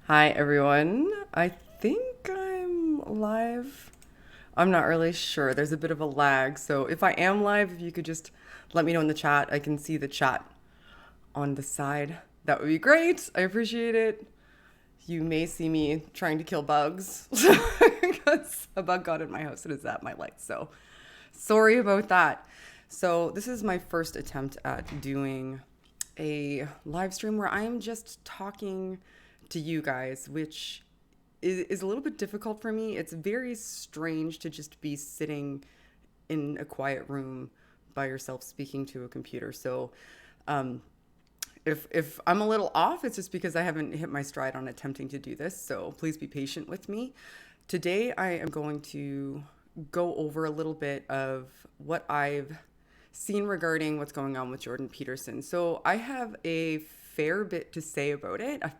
Hi, everyone. I think I'm live. I'm not really sure. There's a bit of a lag. So if I am live, if you could just let me know in the chat, I can see the chat on the side. That would be great. I appreciate it. You may see me trying to kill bugs because a bug got in my house and is at my light. So sorry about that. So this is my first attempt at doing a live stream where I'm just talking to you guys, which is a little bit difficult for me. It's very strange to just be sitting in a quiet room by yourself speaking to a computer. So um, if I'm a little off, it's just because I haven't hit my stride on attempting to do this. So please be patient with me. Today I am going to go over a little bit of what I've seen regarding what's going on with Jordan Peterson. So I have a fair bit to say about it. I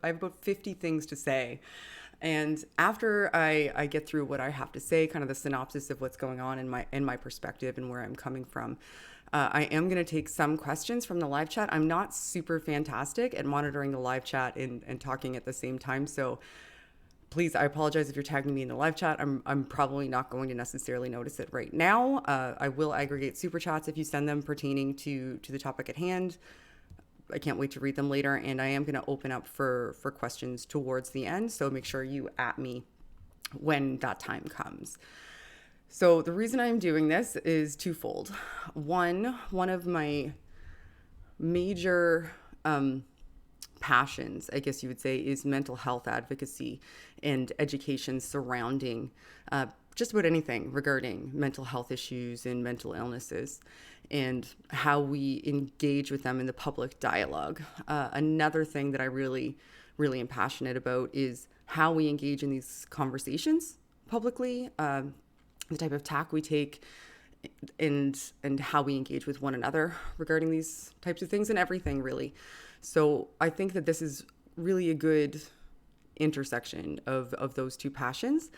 have about 50 things to say. And after I get through what I have to say, kind of the synopsis of what's going on in my perspective and where I'm coming from, I am going to take some questions from the live chat. I'm not super fantastic at monitoring the live chat and talking at the same time. So please, I apologize if you're tagging me in the live chat. I'm probably not going to necessarily notice it right now. I will aggregate super chats if you send them pertaining to the topic at hand. I can't wait to read them later, and I am going to open up for questions towards the end. So make sure you at me when that time comes. So the reason I'm doing this is twofold. One of my major passions, I guess you would say, is mental health advocacy and education surrounding just about anything regarding mental health issues and mental illnesses and how we engage with them in the public dialogue. Another thing that I really am passionate about is how we engage in these conversations publicly, the type of tack we take and how we engage with one another regarding these types of things and everything really. So I think that this is really a good intersection of those two passions.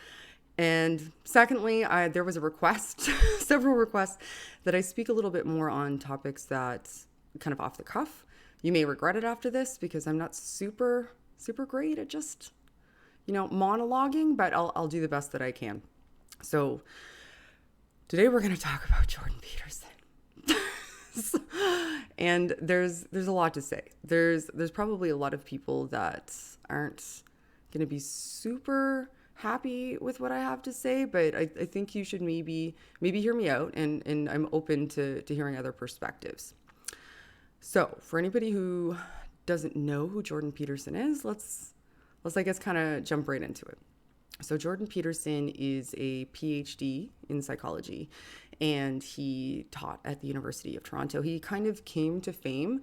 And secondly, there was a request, several requests, that I speak a little bit more on topics that kind of off the cuff. You may regret it after this because I'm not super great at just, monologuing, but I'll do the best that I can. So today we're going to talk about Jordan Peterson. And there's a lot to say. There's probably a lot of people that aren't going to be super happy with what I have to say, but I think you should maybe hear me out, and I'm open to hearing other perspectives. So for anybody who doesn't know who Jordan Peterson is, let's I guess kind of jump right into it. So Jordan Peterson is a PhD in psychology, and he taught at the University of Toronto. He kind of came to fame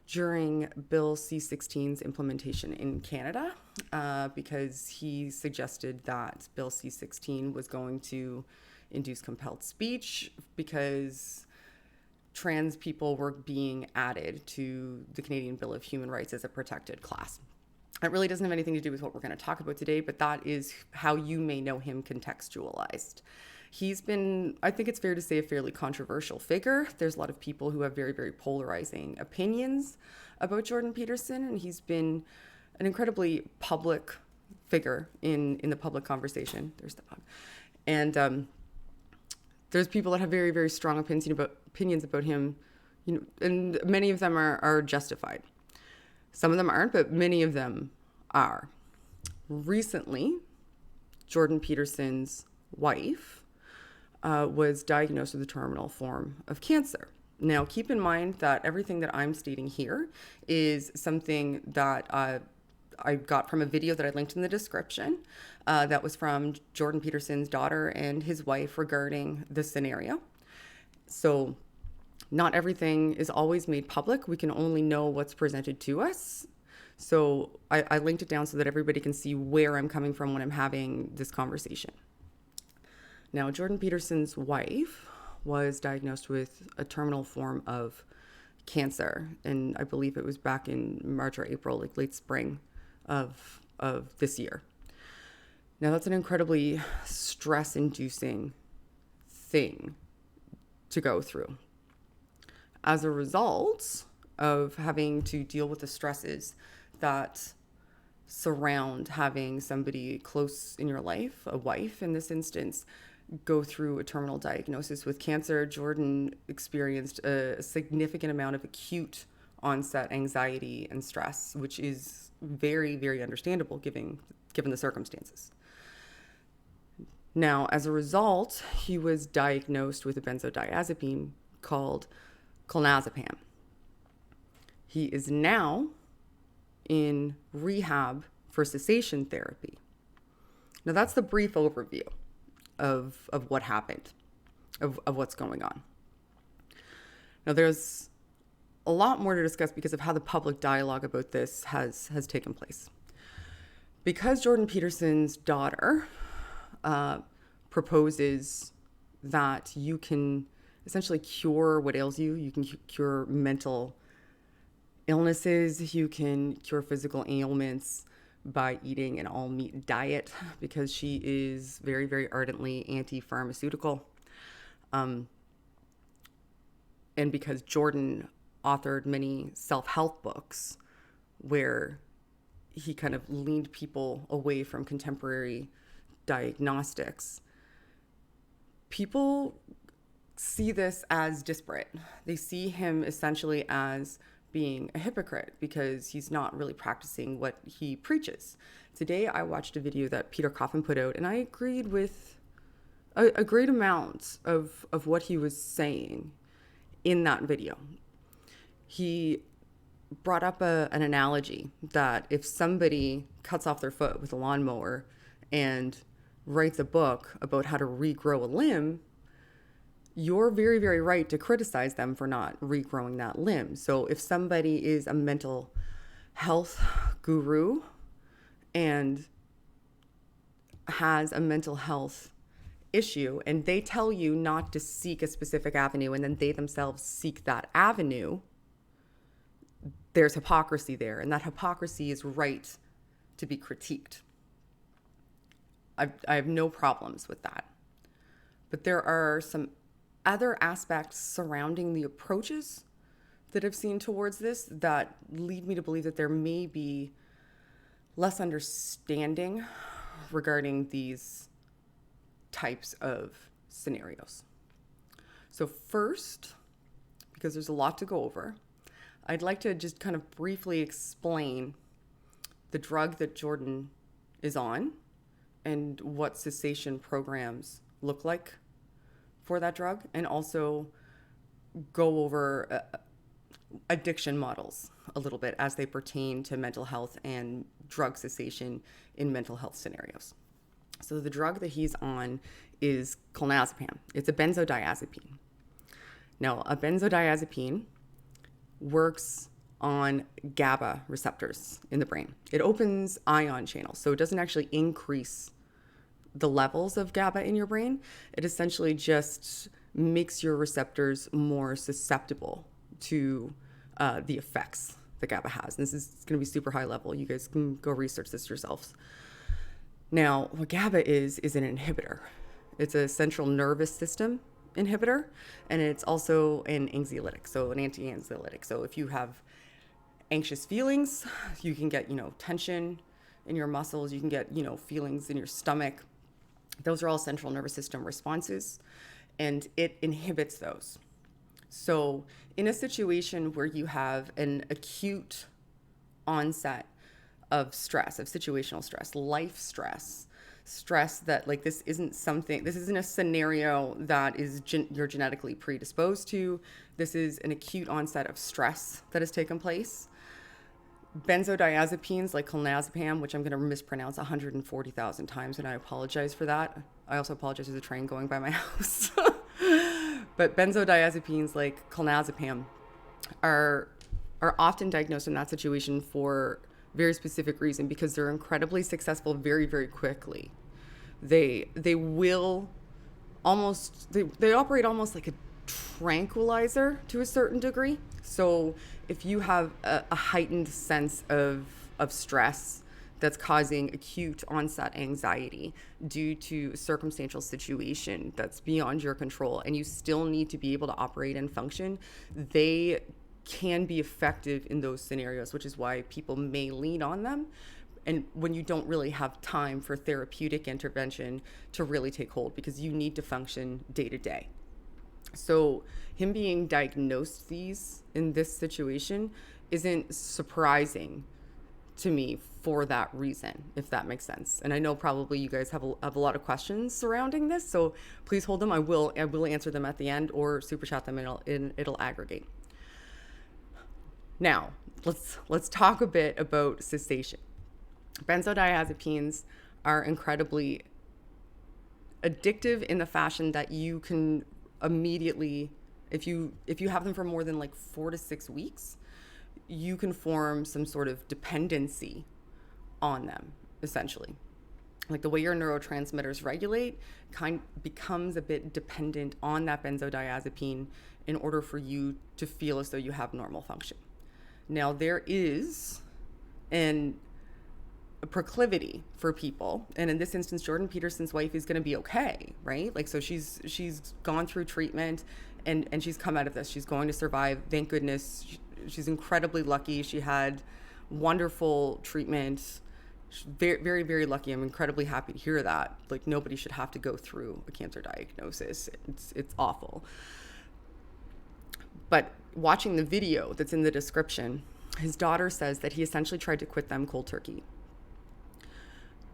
during Bill C-16's implementation in Canada because he suggested that Bill C-16 was going to induce compelled speech because trans people were being added to the Canadian Bill of Human Rights as a protected class. It really doesn't have anything to do with what we're going to talk about today, but that is how you may know him contextualized. He's been, I think it's fair to say, a fairly controversial figure. There's a lot of people who have very, very polarizing opinions about Jordan Peterson, and he's been an incredibly public figure in the public conversation. There's the bug. And there's people that have very, very strong opinions about him, and many of them are justified. Some of them aren't, but many of them are. Recently, Jordan Peterson's wife was diagnosed with a terminal form of cancer. Now, keep in mind that everything that I'm stating here is something that I got from a video that I linked in the description that was from Jordan Peterson's daughter and his wife regarding the scenario. So not everything is always made public. We can only know what's presented to us. So I linked it down so that everybody can see where I'm coming from when I'm having this conversation. Now, Jordan Peterson's wife was diagnosed with a terminal form of cancer, and I believe it was back in March or April, like late spring of this year. Now, that's an incredibly stress-inducing thing to go through. As a result of having to deal with the stresses that surround having somebody close in your life, a wife in this instance, go through a terminal diagnosis with cancer. Jordan experienced a significant amount of acute onset anxiety and stress, which is very, very understandable given the circumstances. Now, as a result, he was diagnosed with a benzodiazepine called Clonazepam. He is now in rehab for cessation therapy. Now, that's the brief overview of what happened, of what's going on. Now, there's a lot more to discuss because of how the public dialogue about this has taken place. Because Jordan Peterson's daughter proposes that you can essentially cure what ails you. You can cure mental illnesses. You can cure physical ailments by eating an all-meat diet, because she is very, very ardently anti-pharmaceutical. And because Jordan authored many self-help books where he kind of leaned people away from contemporary diagnostics, people see this as disparate. They see him essentially as being a hypocrite because he's not really practicing what he preaches. Today, I watched a video that Peter Coffin put out, and I agreed with a great amount of what he was saying in that video. He brought up an analogy that if somebody cuts off their foot with a lawnmower and writes a book about how to regrow a limb, you're very, very right to criticize them for not regrowing that limb. So if somebody is a mental health guru and has a mental health issue and they tell you not to seek a specific avenue and then they themselves seek that avenue, there's hypocrisy there, and that hypocrisy is right to be critiqued. I have no problems with that. But there are some other aspects surrounding the approaches that I've seen towards this that lead me to believe that there may be less understanding regarding these types of scenarios. So first, because there's a lot to go over, I'd like to just kind of briefly explain the drug that Jordan is on and what cessation programs look like for that drug, and also go over addiction models a little bit as they pertain to mental health and drug cessation in mental health scenarios. So the drug that he's on is clonazepam. It's a benzodiazepine. Now, a benzodiazepine works on GABA receptors in the brain. It opens ion channels, so it doesn't actually increase the levels of GABA in your brain. It essentially just makes your receptors more susceptible to the effects that GABA has. And this is going to be super high level. You guys can go research this yourselves. Now, what GABA is an inhibitor. It's a central nervous system inhibitor, and it's also an anxiolytic, so an anti-anxiolytic. So if you have anxious feelings, you can get, tension in your muscles, you can get, feelings in your stomach. Those are all central nervous system responses, and it inhibits those. So in a situation where you have an acute onset of stress, of situational stress, life stress that this isn't a scenario that is you're genetically predisposed to. This is an acute onset of stress that has taken place. Benzodiazepines like clonazepam, which I'm going to mispronounce 140,000 times, and I apologize for that. I also apologize for the train going by my house. But benzodiazepines like clonazepam are often diagnosed in that situation for very specific reason, because they're incredibly successful very, very quickly. They will they operate almost like a tranquilizer to a certain degree. So if you have a heightened sense of stress that's causing acute onset anxiety due to a circumstantial situation that's beyond your control, and you still need to be able to operate and function, they can be effective in those scenarios, which is why people may lean on them. and when you don't really have time for therapeutic intervention to really take hold, because you need to function day to day. So him being diagnosed these in this situation isn't surprising to me for that reason, if that makes sense. And I know probably you guys have a lot of questions surrounding this, so please hold them. I will answer them at the end, or super chat them, and it'll aggregate. Now, let's talk a bit about cessation. Benzodiazepines are incredibly addictive in the fashion that you can immediately, if you have them for more than like 4 to 6 weeks, you can form some sort of dependency on them, essentially. Like the way your neurotransmitters regulate becomes a bit dependent on that benzodiazepine in order for you to feel as though you have normal function. Now, there is a proclivity for people, and in this instance, Jordan Peterson's wife is going to be okay, right? Like, so she's gone through treatment, and she's come out of this. She's going to survive, thank goodness. She's incredibly lucky. She had wonderful treatment. She's very, very, very lucky. I'm incredibly happy to hear that. Like, nobody should have to go through a cancer diagnosis. It's awful. But watching the video that's in the description, his daughter says that he essentially tried to quit them cold turkey.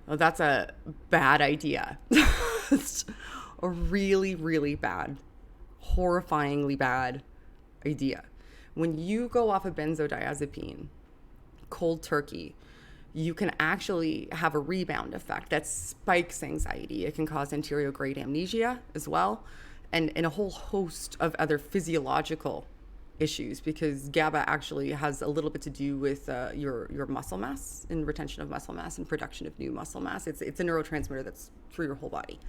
Well, that's a bad idea. It's a really, really bad, horrifyingly bad idea. When you go off a benzodiazepine cold turkey, you can actually have a rebound effect that spikes anxiety. It can cause anterior grade amnesia as well, and a whole host of other physiological issues, because GABA actually has a little bit to do with your muscle mass and retention of muscle mass and production of new muscle mass. It's a neurotransmitter that's through your whole body.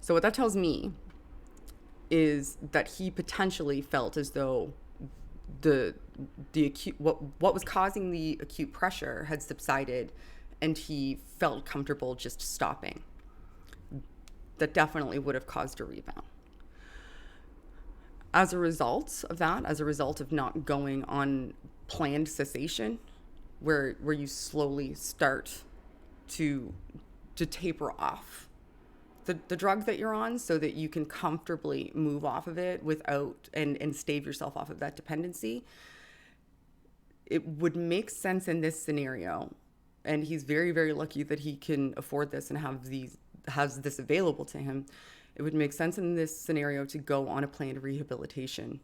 So what that tells me is that he potentially felt as though the acute what was causing the acute pressure had subsided, and he felt comfortable just stopping. That definitely would have caused a rebound. As a result of that, as a result of not going on planned cessation, where you slowly start to taper off the drug that you're on so that you can comfortably move off of it without and stave yourself off of that dependency, it would make sense in this scenario. And he's very, very lucky that he can afford this and has this available to him. It would make sense in this scenario to go on a planned rehabilitation.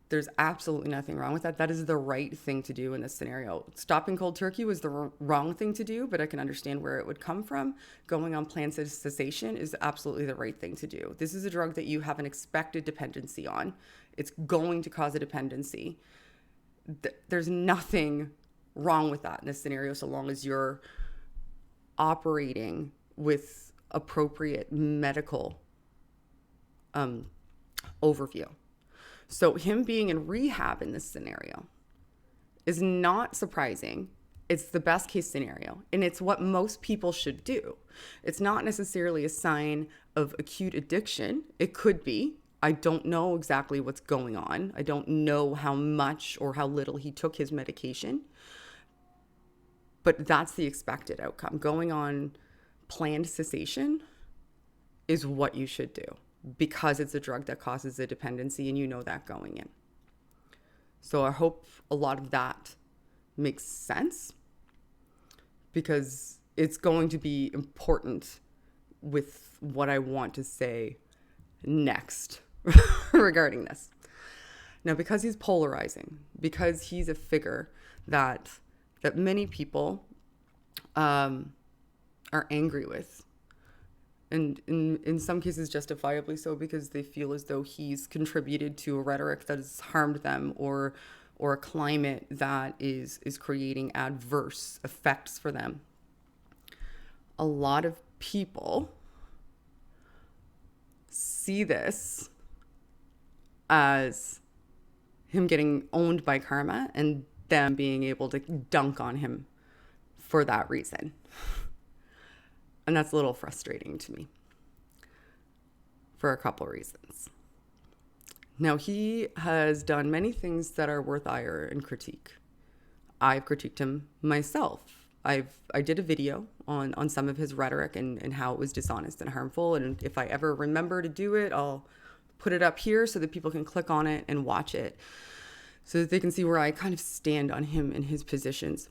There's absolutely nothing wrong with that. That is the right thing to do in this scenario. Stopping cold turkey was the wrong thing to do, but I can understand where it would come from. Going on planned cessation is absolutely the right thing to do. This is a drug that you have an expected dependency on. It's going to cause a dependency. There's nothing wrong with that in this scenario, so long as you're operating with appropriate medical overview. So him being in rehab in this scenario is not surprising. It's the best case scenario, and it's what most people should do. It's not necessarily a sign of acute addiction. It could be. I don't know exactly what's going on. I don't know how much or how little he took his medication, but that's the expected outcome. Going on planned cessation is what you should do, because it's a drug that causes a dependency, and you know that going in. So I hope a lot of that makes sense, because it's going to be important with what I want to say next regarding this. Now, because he's polarizing, because he's a figure that many people are angry with, and in some cases justifiably so, because they feel as though he's contributed to a rhetoric that has harmed them, or a climate that is creating adverse effects for them. A lot of people see this as him getting owned by karma, and them being able to dunk on him for that reason. And that's a little frustrating to me for a couple reasons. Now, he has done many things that are worth ire and critique. I've critiqued him myself. I did a video on some of his rhetoric and how it was dishonest and harmful. And if I ever remember to do it, I'll put it up here so that people can click on it and watch it so that they can see where I kind of stand on him and his positions.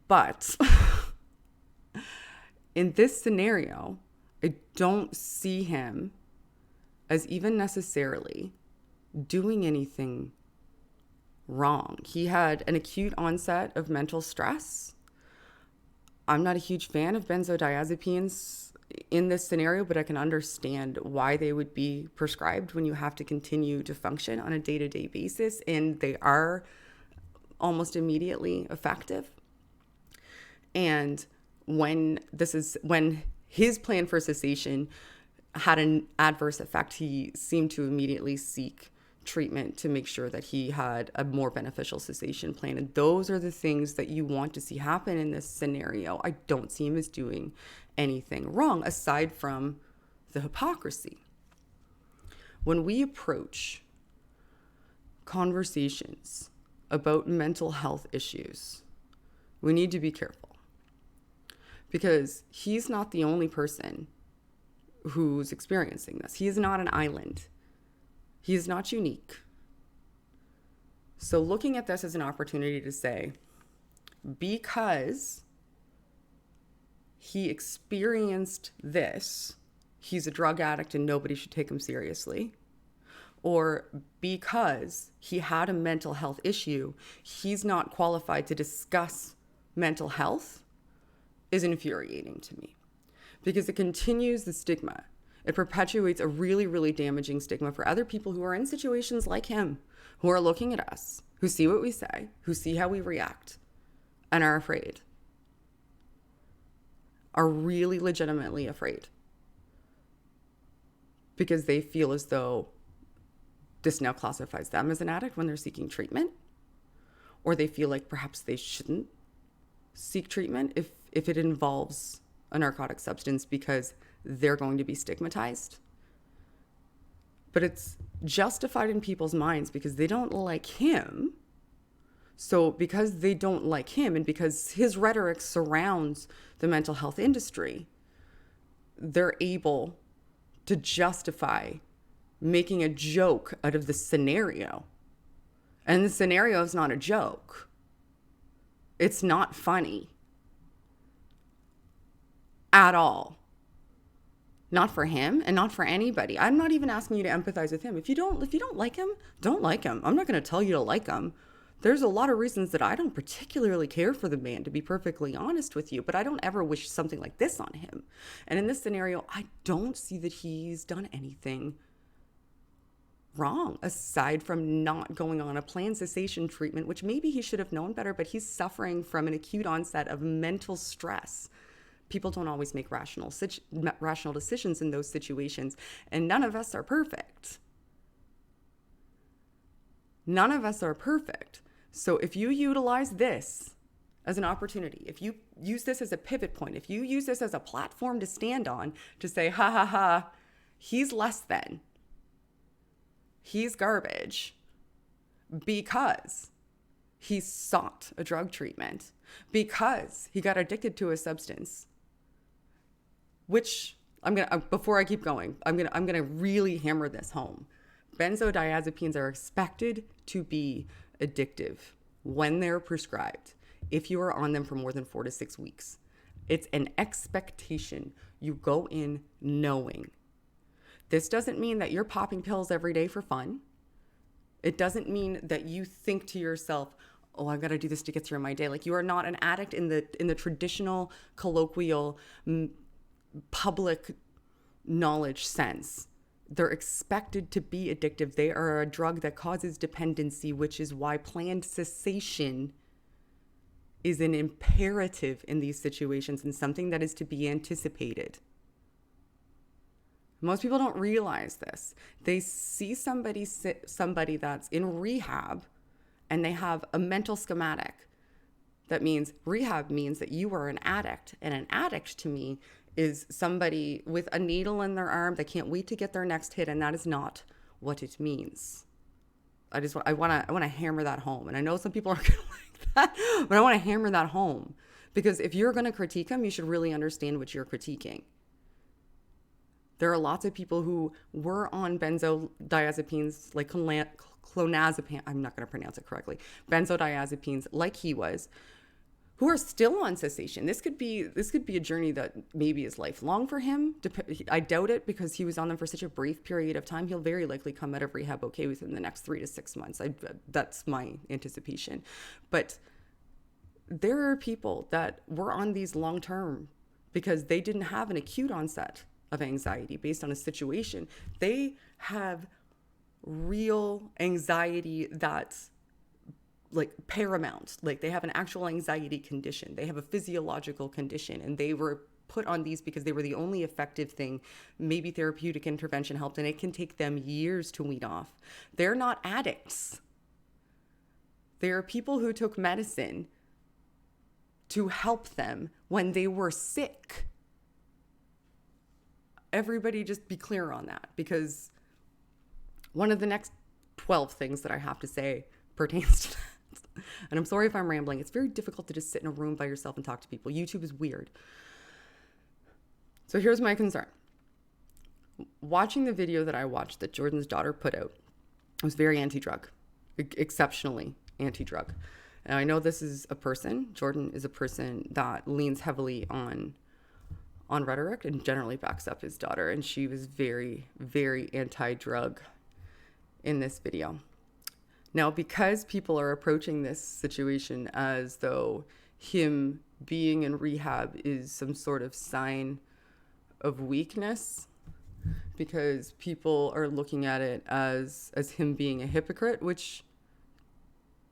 But in this scenario, I don't see him as even necessarily doing anything wrong. He had an acute onset of mental stress. I'm not a huge fan of benzodiazepines in this scenario, but I can understand why they would be prescribed when you have to continue to function on a day-to-day basis, and they are almost immediately effective. And when his plan for cessation had an adverse effect, he seemed to immediately seek treatment to make sure that he had a more beneficial cessation plan. And those are the things that you want to see happen in this scenario. I don't see him as doing anything wrong aside from the hypocrisy. When we approach conversations about mental health issues, we need to be careful, because he's not the only person who's experiencing this. He is not an island. He is not unique. So looking at this as an opportunity to say, because he experienced this, he's a drug addict and nobody should take him seriously. Or because he had a mental health issue, he's not qualified to discuss mental health, is infuriating to me, because it continues the stigma. It perpetuates a really, really damaging stigma for other people who are in situations like him, who are looking at us, who see what we say, who see how we react, and are afraid, are really legitimately afraid, because they feel as though this now classifies them as an addict when they're seeking treatment, or they feel like perhaps they shouldn't seek treatment if it involves a narcotic substance because they're going to be stigmatized. But it's justified in people's minds because they don't like him. So because they don't like him and because his rhetoric surrounds the mental health industry, they're able to justify making a joke out of the scenario. And the scenario is not a joke. It's not funny at all. Not for him and not for anybody. I'm not even asking you to empathize with him. If you don't like him, don't like him. I'm not going to tell you to like him. There's a lot of reasons that I don't particularly care for the man, to be perfectly honest with you, but I don't ever wish something like this on him. And in this scenario, I don't see that he's done anything wrong aside from not going on a planned cessation treatment, which maybe he should have known better, but he's suffering from an acute onset of mental stress. People don't always make rational decisions in those situations, and none of us are perfect. None of us are perfect. So if you utilize this as an opportunity, if you use this as a pivot point, if you use this as a platform to stand on to say, ha ha ha, he's less than, he's garbage because he sought a drug treatment, because he got addicted to a substance, which before I keep going, I'm gonna really hammer this home. Benzodiazepines are expected to be addictive when they're prescribed if you are on them for more than 4 to 6 weeks. It's an expectation. You go in knowing. This doesn't mean that you're popping pills every day for fun. It doesn't mean that you think to yourself, oh, I've got to do this to get through my day. Like, you are not an addict in the traditional colloquial public knowledge sense. They're expected to be addictive. They are a drug that causes dependency, which is why planned cessation is an imperative in these situations and something that is to be anticipated. Most people don't realize this. They see somebody that's in rehab and they have a mental schematic. That means rehab means that you are an addict, and an addict to me is somebody with a needle in their arm that can't wait to get their next hit, and that is not what it means. I want to hammer that home. And I know some people aren't going to like that, but I want to hammer that home, because if you're going to critique him, you should really understand what you're critiquing. There are lots of people who were on benzodiazepines like clonazepam. I'm not going to pronounce it correctly. Benzodiazepines like he was, who are still on cessation. This could be a journey that maybe is lifelong for him. I doubt it, because he was on them for such a brief period of time. He'll very likely come out of rehab okay within the next 3 to 6 months. That's my anticipation. But there are people that were on these long term because they didn't have an acute onset of anxiety based on a situation. They have real anxiety that's like paramount. Like they have an actual anxiety condition. They have a physiological condition, and they were put on these because they were the only effective thing. Maybe therapeutic intervention helped, and it can take them years to wean off. They're not addicts. There are people who took medicine to help them when they were sick. Everybody just be clear on that, because one of the next 12 things that I have to say pertains to that. And I'm sorry if I'm rambling. It's very difficult to just sit in a room by yourself and talk to people. YouTube is weird. So here's my concern. Watching the video that I watched that Jordan's daughter put out, I was very anti-drug, exceptionally anti-drug. And I know this is a person, Jordan is a person that leans heavily on rhetoric and generally backs up his daughter. And she was very, very anti-drug in this video. Now, because people are approaching this situation as though him being in rehab is some sort of sign of weakness, because people are looking at it as him being a hypocrite, which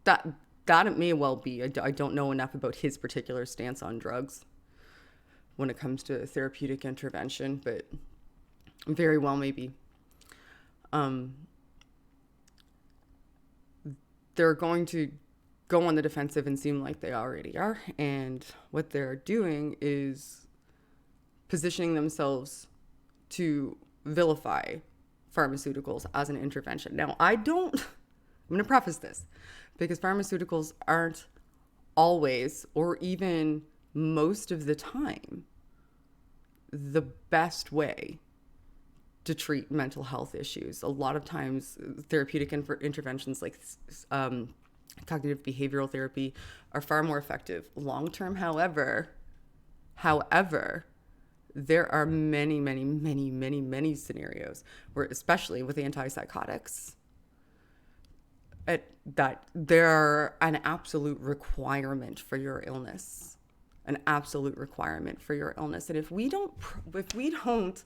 that it may well be. I don't know enough about his particular stance on drugs when it comes to therapeutic intervention, but very well maybe. They're going to go on the defensive and seem like they already are. And what they're doing is positioning themselves to vilify pharmaceuticals as an intervention. Now, I'm going to preface this, because pharmaceuticals aren't always, or even most of the time, the best way to treat mental health issues. A lot of times therapeutic interventions like cognitive behavioral therapy are far more effective long-term. However, there are many scenarios where, especially with antipsychotics, that they're an absolute requirement for your illness, And if we don't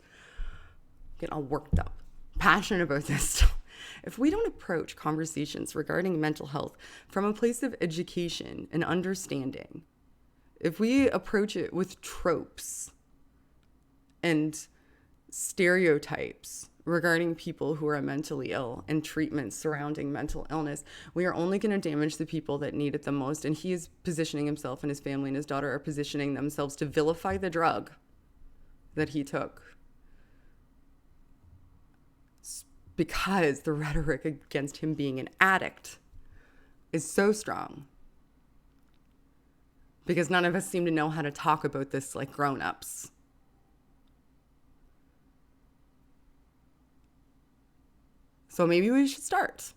get all worked up, passionate about this stuff, if we don't approach conversations regarding mental health from a place of education and understanding, if we approach it with tropes and stereotypes regarding people who are mentally ill and treatments surrounding mental illness, we are only going to damage the people that need it the most. And he is positioning himself, and his family and his daughter are positioning themselves to vilify the drug that he took, because the rhetoric against him being an addict is so strong. Because none of us seem to know how to talk about this like grown-ups. So maybe we should start.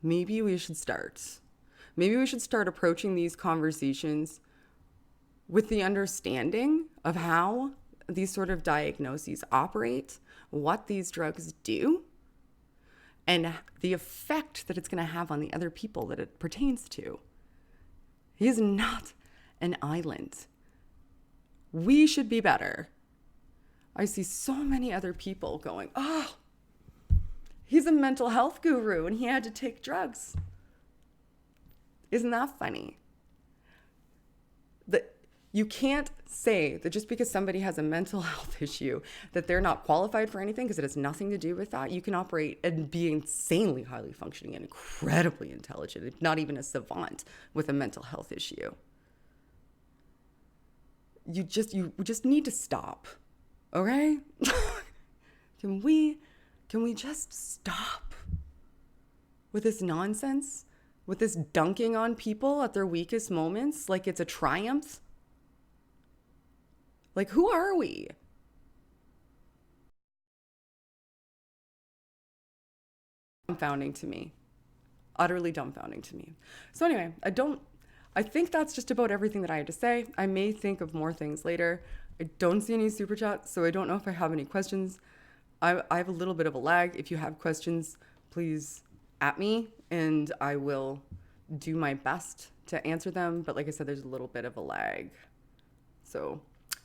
Maybe we should start approaching these conversations with the understanding of how these sort of diagnoses operate, what these drugs do, and the effect that it's going to have on the other people that it pertains to. He is not an island. We should be better. I see so many other people going, oh, he's a mental health guru and he had to take drugs. Isn't that funny? That you can't say that just because somebody has a mental health issue that they're not qualified for anything, because it has nothing to do with that. You can operate and be insanely highly functioning and incredibly intelligent, not even a savant, with a mental health issue. You just need to stop. Okay? Can we just stop? with this nonsense, with this dunking on people at their weakest moments like it's a triumph. Like, who are we? Dumbfounding to me. Utterly dumbfounding to me. So anyway, I think that's just about everything that I had to say. I may think of more things later. I don't see any super chats, so I don't know if I have any questions. I have a little bit of a lag. If you have questions, please at me and I will do my best to answer them. But like I said, there's a little bit of a lag. So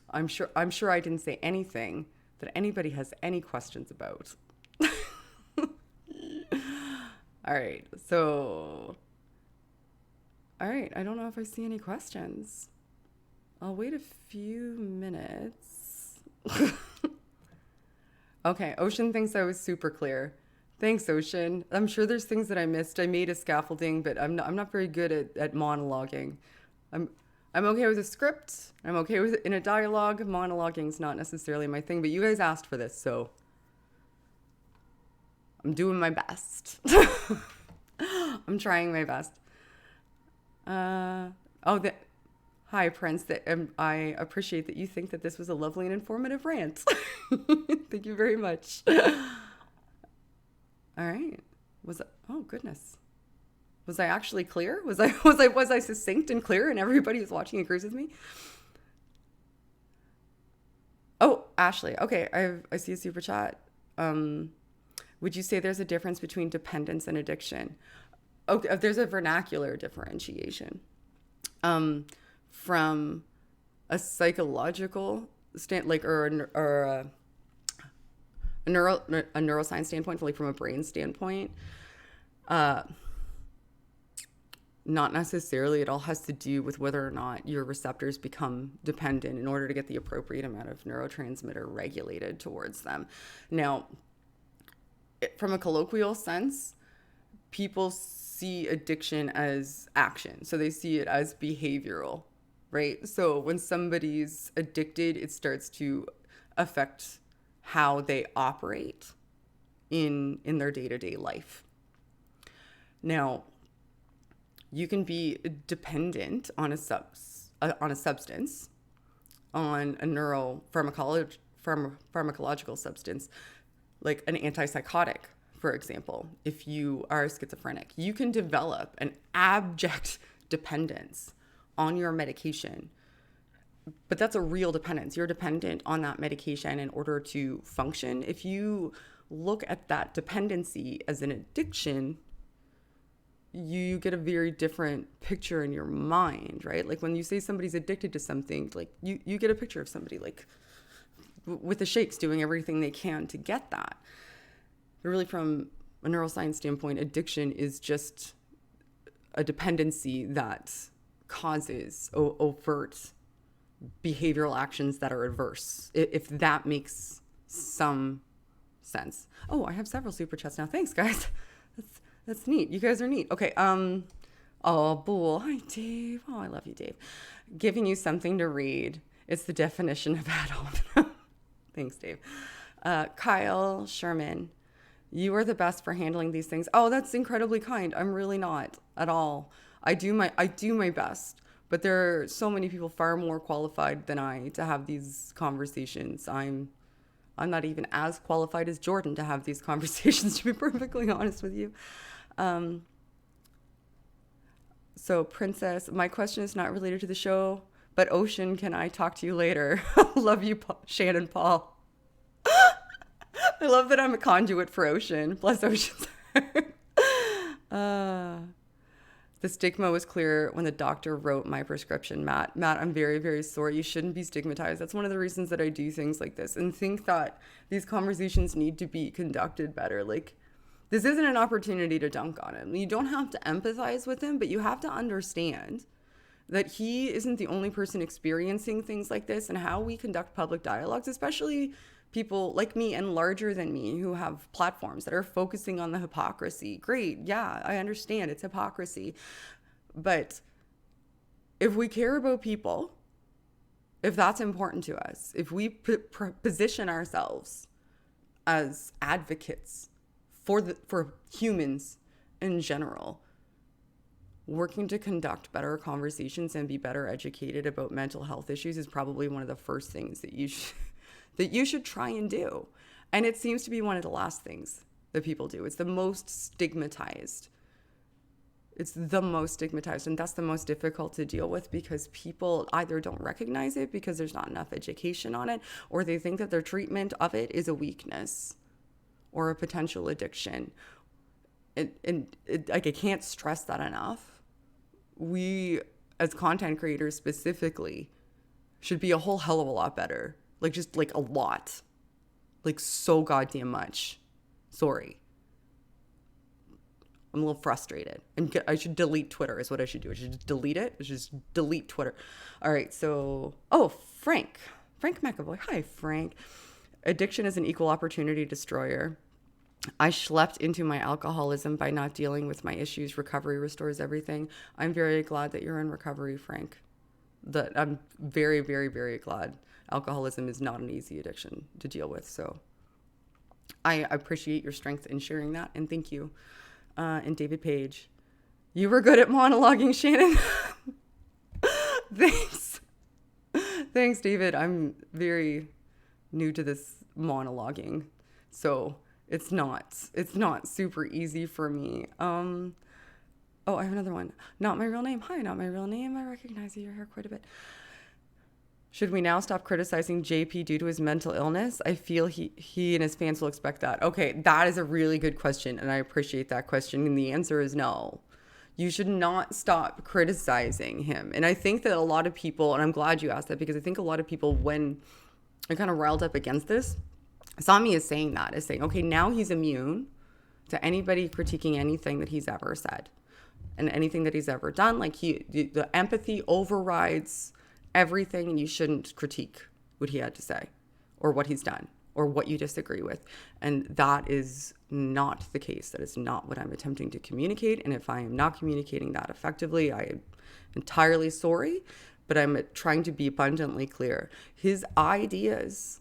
I'm sure I didn't say anything that anybody has any questions about. All right. I don't know if I see any questions. I'll wait a few minutes. Okay, Ocean thinks I was super clear. Thanks, Ocean. I'm sure there's things that I missed. I made a scaffolding, but I'm not very good at monologuing. I'm okay with a script. I'm okay with it in a dialogue. Monologuing's not necessarily my thing, but you guys asked for this, so I'm doing my best. I'm trying my best. Hi, Prince. I appreciate that you think that this was a lovely and informative rant. Thank you very much. All right. Oh goodness. Was I actually clear? Was I succinct and clear and everybody who's watching agrees with me? Oh, Ashley. Okay, I see a super chat. Would you say there's a difference between dependence and addiction? Okay, there's a vernacular differentiation. From a psychological or a neuroscience standpoint, like from a brain standpoint, not necessarily. It all has to do with whether or not your receptors become dependent in order to get the appropriate amount of neurotransmitter regulated towards them. Now, from a colloquial sense, people see addiction as action. So they see it as behavioral, right? So when somebody's addicted, it starts to affect how they operate in their day-to-day life. Now, you can be dependent on a substance, on a pharmacological substance, like an antipsychotic, for example. If you are schizophrenic, you can develop an abject dependence on your medication, but that's a real dependence. You're dependent on that medication in order to function. If you look at that dependency as an addiction, you get a very different picture in your mind, right? Like when you say somebody's addicted to something, like you get a picture of somebody like with the shakes doing everything they can to get that. But really, from a neuroscience standpoint, addiction is just a dependency that causes overt behavioral actions that are adverse, if that makes some sense. Oh, I have several super chats now. Thanks, guys. That's neat. You guys are neat. Okay. Oh, Bull. Hi, Dave. Oh, I love you, Dave. Giving you something to read. It's the definition of adult. Thanks, Dave. Kyle Sherman. You are the best for handling these things. Oh, that's incredibly kind. I'm really not at all. I do my best, but there are so many people far more qualified than I to have these conversations. I'm not even as qualified as Jordan to have these conversations, to be perfectly honest with you. So Princess, my question is not related to the show, but Ocean, can I talk to you later? Love you, Shannon Paul. I love that I'm a conduit for Ocean. Bless Ocean's heart. The stigma was clear when the doctor wrote my prescription, Matt. Matt, I'm very, very sorry. You shouldn't be stigmatized. That's one of the reasons that I do things like this and think that these conversations need to be conducted better. Like, this isn't an opportunity to dunk on him. You don't have to empathize with him, but you have to understand that he isn't the only person experiencing things like this, and how we conduct public dialogues, especially people like me and larger than me who have platforms that are focusing on the hypocrisy. Great. Yeah, I understand it's hypocrisy. But if we care about people, if that's important to us, if we position ourselves as advocates for humans in general, working to conduct better conversations and be better educated about mental health issues is probably one of the first things that you should try and do. And it seems to be one of the last things that people do. It's the most stigmatized. And that's the most difficult to deal with, because people either don't recognize it because there's not enough education on it, or they think that their treatment of it is a weakness or a potential addiction. I can't stress that enough. We, as content creators specifically, should be a whole hell of a lot better. Just a lot. So goddamn much. Sorry. I'm a little frustrated. I should delete Twitter is what I should do. I should just delete it. I should just delete Twitter. All right, so... Oh, Frank McAvoy. Hi, Frank. Addiction is an equal opportunity destroyer. I schlepped into my alcoholism by not dealing with my issues. Recovery restores everything. I'm very glad that you're in recovery, Frank. I'm very, very, very glad. Alcoholism is not an easy addiction to deal with. So I appreciate your strength in sharing that. And thank you. And David Page, you were good at monologuing, Shannon. Thanks, David. I'm very new to this monologuing. So it's not super easy for me. Oh, I have another one. Not my real name. Hi, not my real name. I recognize you're here quite a bit. Should we now stop criticizing JP due to his mental illness? I feel he and his fans will expect that. Okay, that is a really good question, and I appreciate that question. And the answer is no. You should not stop criticizing him. And I think that a lot of people, and I'm glad you asked that, because I think a lot of people, when I kind of riled up against this, saw me as saying, okay, now he's immune to anybody critiquing anything that he's ever said and anything that he's ever done. The empathy overrides everything, and you shouldn't critique what he had to say or what he's done or what you disagree with. And that is not the case. That is not what I'm attempting to communicate. And if I am not communicating that effectively, I am entirely sorry, but I'm trying to be abundantly clear. His ideas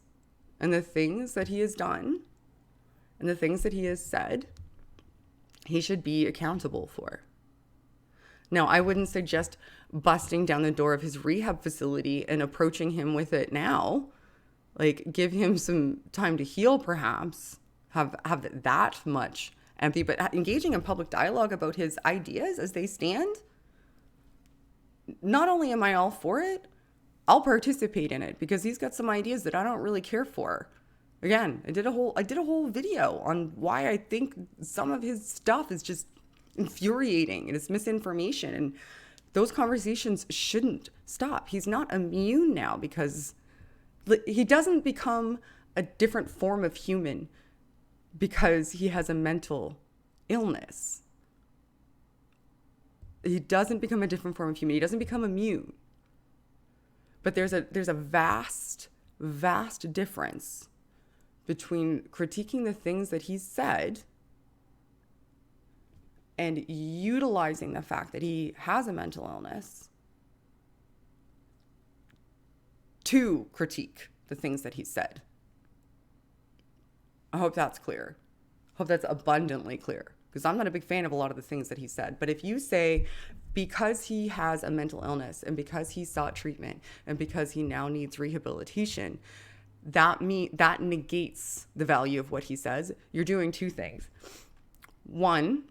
and the things that he has done and the things that he has said, he should be accountable for. Now, I wouldn't suggest busting down the door of his rehab facility and approaching him with it now. Give him some time to heal, perhaps. Have that much empathy, but engaging in public dialogue about his ideas as they stand. Not only am I all for it, I'll participate in it, because he's got some ideas that I don't really care for. Again, I did a whole video on why I think some of his stuff is just infuriating and it's misinformation, and those conversations shouldn't stop. He's not immune now, because he doesn't become a different form of human because he has a mental illness. He doesn't become a different form of human. He doesn't become immune. But there's a vast, vast difference between critiquing the things that he's said and utilizing the fact that he has a mental illness to critique the things that he said. I hope that's clear. I hope that's abundantly clear, because I'm not a big fan of a lot of the things that he said. But if you say, because he has a mental illness and because he sought treatment and because he now needs rehabilitation, that negates the value of what he says, you're doing two things. One,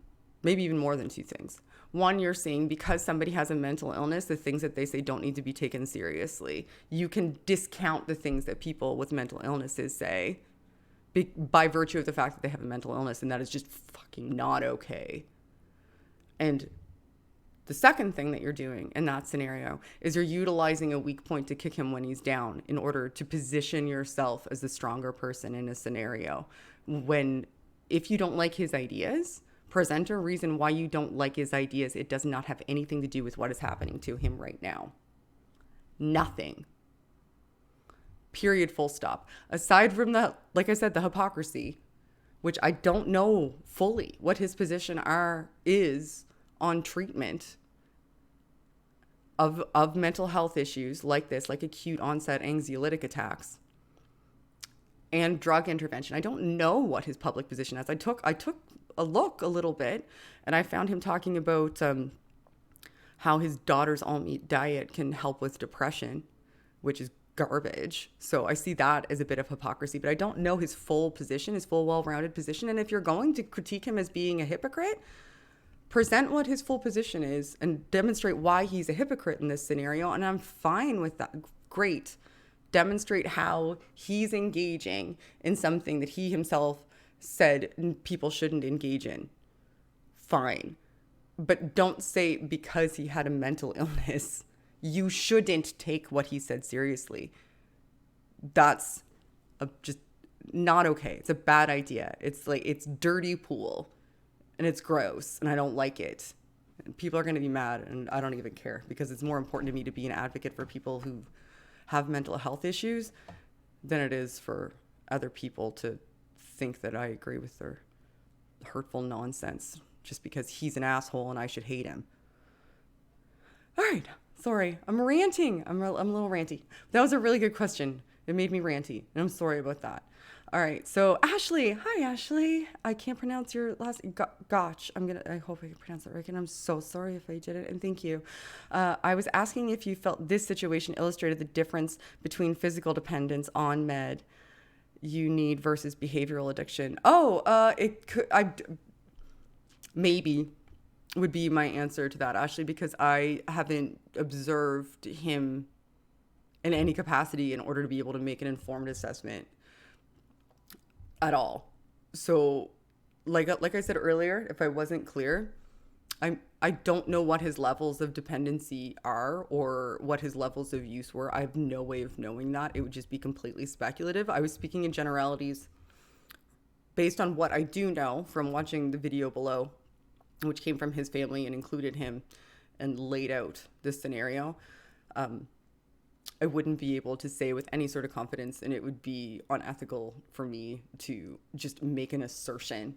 maybe even more than two things. One, you're saying because somebody has a mental illness, the things that they say don't need to be taken seriously. You can discount the things that people with mental illnesses say by virtue of the fact that they have a mental illness, and that is just fucking not okay. And the second thing that you're doing in that scenario is you're utilizing a weak point to kick him when he's down in order to position yourself as the stronger person in a scenario. When, if you don't like his ideas, present a reason why you don't like his ideas. It does not have anything to do with what is happening to him right now. Nothing. Period, full stop. Aside from the, like I said, the hypocrisy, which I don't know fully what his position is on treatment of mental health issues like this, like acute onset anxiolytic attacks and drug intervention. I don't know what his public position is. I took a look a little bit, and I found him talking about how his daughter's all meat diet can help with depression, which is garbage. So I see that as a bit of hypocrisy, but I don't know his full position, his full well-rounded position. And if you're going to critique him as being a hypocrite, present what his full position is and demonstrate why he's a hypocrite in this scenario. And I'm fine with that. Great. Demonstrate how he's engaging in something that he himself said people shouldn't engage in. Fine. But don't say because he had a mental illness, you shouldn't take what he said seriously. That's just not okay. It's a bad idea. It's like, it's dirty pool and it's gross and I don't like it. And people are going to be mad and I don't even care because it's more important to me to be an advocate for people who have mental health issues than it is for other people to think that I agree with their hurtful nonsense just because he's an asshole and I should hate him. All right. Sorry, I'm ranting. I'm a little ranty. That was a really good question. It made me ranty, and I'm sorry about that. All right, so Ashley. Hi, Ashley. I can't pronounce your last Gotch. I hope I can pronounce it right, and I'm so sorry if I didn't, and thank you. I was asking if you felt this situation illustrated the difference between physical dependence on med you need versus behavioral addiction. It could. Maybe would be my answer to that, Ashley, because I haven't observed him in any capacity in order to be able to make an informed assessment at all. So like I said earlier, if I wasn't clear, I don't know what his levels of dependency are or what his levels of use were. I have no way of knowing that. It would just be completely speculative. I was speaking in generalities based on what I do know from watching the video below, which came from his family and included him and laid out this scenario. I wouldn't be able to say with any sort of confidence, and it would be unethical for me to just make an assertion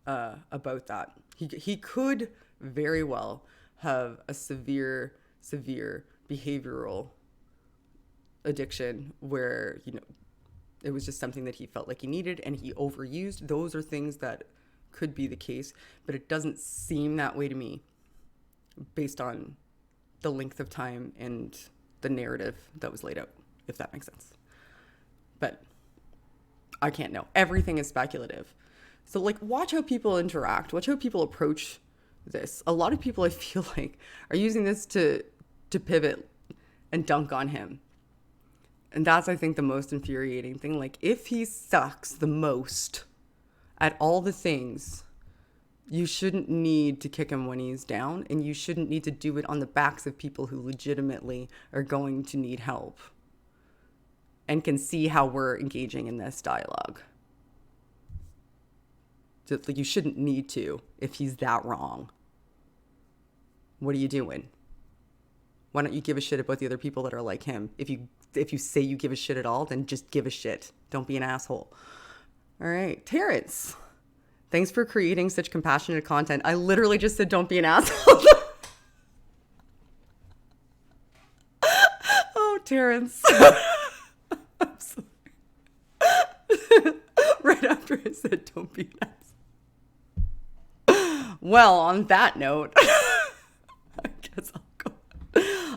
about that. He could very well have a severe behavioral addiction where, it was just something that he felt like he needed and he overused. Those are things that could be the case, but it doesn't seem that way to me based on the length of time and the narrative that was laid out, if that makes sense. But I can't know. Everything is speculative. So watch how people interact, watch how people approach this. A lot of people, I feel like, are using this to pivot and dunk on him. And that's, I think, the most infuriating thing. If he sucks the most at all the things, you shouldn't need to kick him when he's down, and you shouldn't need to do it on the backs of people who legitimately are going to need help and can see how we're engaging in this dialogue. So, you shouldn't need to if he's that wrong. What are you doing? Why don't you give a shit about the other people that are like him? If you say you give a shit at all, then just give a shit. Don't be an asshole. All right, Terrence, thanks for creating such compassionate content. I literally just said, don't be an asshole. Oh, Terrence. I'm sorry. Right after I said, don't be an asshole. Well, on that note, I guess I'll go.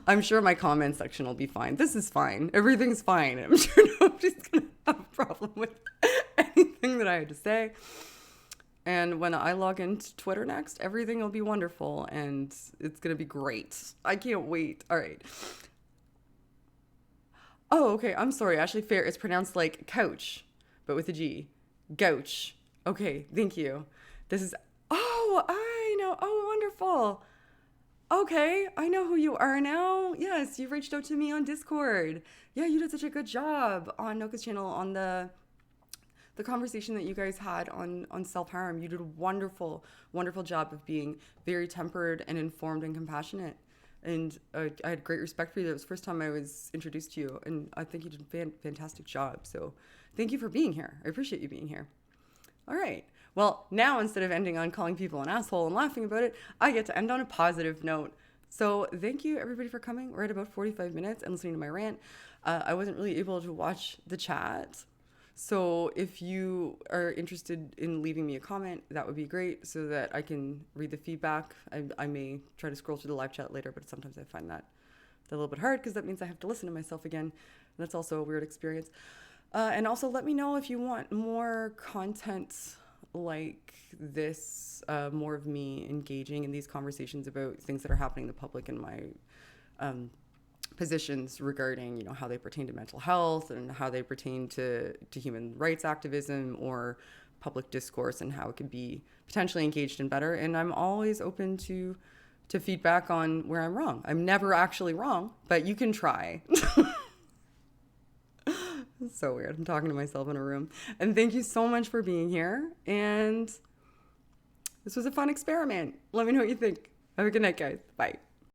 I'm sure my comment section will be fine. This is fine. Everything's fine. I'm sure nobody's going to have a problem with anything that I had to say. And when I log into Twitter next, everything will be wonderful and it's going to be great. I can't wait. All right. Oh, okay. I'm sorry. Ashley Fair. It's pronounced like couch, but with a G. Gouch. Okay. Thank you. This is, I know. Oh, wonderful. Okay. I know who you are now. Yes. You reached out to me on Discord. Yeah. You did such a good job on Noka's channel on the conversation that you guys had on self-harm. You did a wonderful job of being very tempered and informed and compassionate. And I had great respect for you. That was the first time I was introduced to you. And I think you did a fantastic job. So thank you for being here. I appreciate you being here. All right. Well, now instead of ending on calling people an asshole and laughing about it, I get to end on a positive note. So thank you everybody for coming. We're at about 45 minutes and listening to my rant. I wasn't really able to watch the chat. So if you are interested in leaving me a comment, that would be great so that I can read the feedback. I may try to scroll through the live chat later, but sometimes I find that a little bit hard because that means I have to listen to myself again. That's also a weird experience. And also let me know if you want more content like this, more of me engaging in these conversations about things that are happening in the public and my positions regarding, you know, how they pertain to mental health and how they pertain to human rights activism or public discourse and how it could be potentially engaged in better. And I'm always open to feedback on where I'm wrong. I'm never actually wrong, but you can try. It's so weird. I'm talking to myself in a room. And thank you so much for being here. And this was a fun experiment. Let me know what you think. Have a good night, guys. Bye.